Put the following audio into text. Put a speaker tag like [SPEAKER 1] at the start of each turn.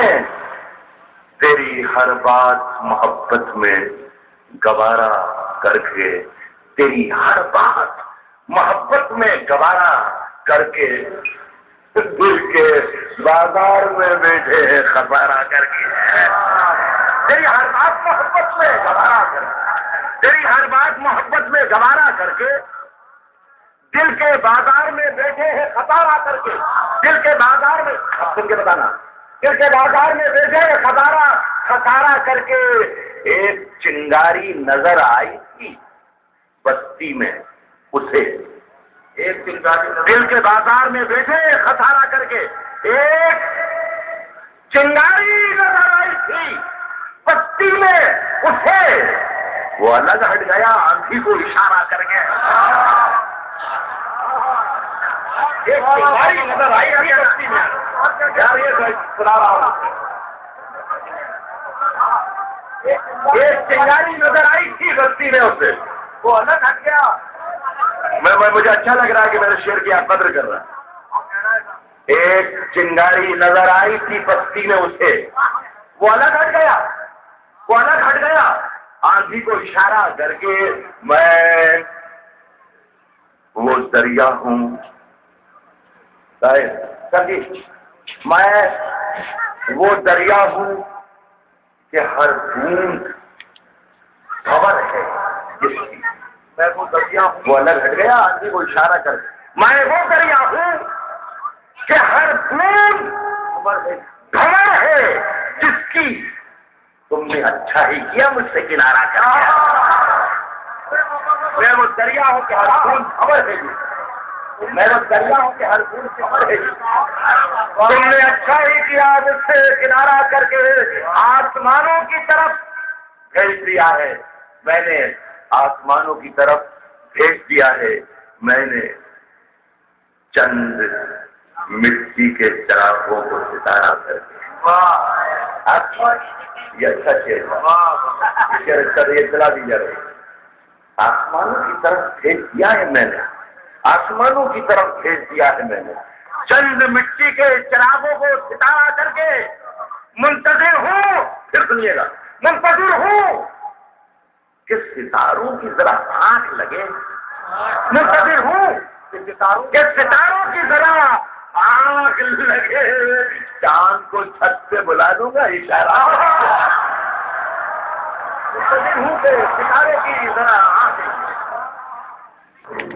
[SPEAKER 1] میں تیری ہر بات محبت میں گوارا کر کے، تیری ہر بات محبت میں گوارا کر کے، دل کے بازار میں بیٹھے ہیں خسارہ کر کے، تیری ہر بات محبت میں گوارا کر کے، تیری ہر بات محبت میں گوارا کر کے، دل کے بازار میں بیٹھے ہیں خسارہ کر کے، دل کے بازار میں، اب سن کے بتانا، دل کے بازار میں بیٹھے ہیں خسارہ کر کے، ایک چنگاری نظر آئی تھی بستی میں اسے، ایک چنگاری دل کے بازار میں بیٹھے خسارہ کر کے، ایک چنگاری نظر آئی تھی بستی میں اسے، وہ الگ ہٹ گیا آندھی کو اشارہ کر کے، ایک چنگاری نظر آئی تھی بستی میں، یار یہ سنا رہا ہوں، ایک چنگاری نظر آئی تھی بستی میں اسے، وہ الگ ہٹ گیا، مجھے اچھا لگ رہا ہے کہ میرے شعر کی آپ قدر کر رہا ہے، ایک چنگاری نظر آئی تھی بستی میں اسے، وہ الگ ہٹ گیا، وہ الگ ہٹ گیا آندھی کو اشارہ کر کے، میں وہ دریا ہوں، میں وہ دریا ہوں کہ ہر بوند خبر ہے جس کی، میں وہ دریا ہوں، وہ الگ ہٹ گیا آدمی کو اشارہ کر، میں وہ دریا ہوں کہ ہر بوند خبر ہے جس کی، تم نے اچھا ہی کیا مجھ سے کنارہ کر دیا، میں وہ دریا ہوں کہ ہر بوند خبر ہے، میں وہ دریا ہوں کہ ہر بوند خبر ہے، تم نے اچھا ہی کیا مجھ سے کنارہ کر کے آسمانوں کی طرف بھیج دیا ہے، میں نے آسمانوں کی طرف بھیج دیا ہے، میں نے چند مٹی کے چراغوں کو ستارہ کر کے، یہ اچھا شعر یہ اطلاع دی جا رہی ہے، آسمانوں کی طرف بھیج دیا ہے میں نے، آسمانوں کی طرف بھیج دیا ہے میں نے، چند مٹی کے چراغوں کو ستارہ کر کے، منتظر ہوں، پھر سنیے گا، منتظر ہوں کہ ستاروں کی ذرا آنکھ لگے، منتظر ہوں کہ ستاروں کی ذرا آنکھ لگے، چاند کو چھت پہ بلا دوں گا اشارہ، منتظر ہوں کہ ستارے کی ذرا آنکھ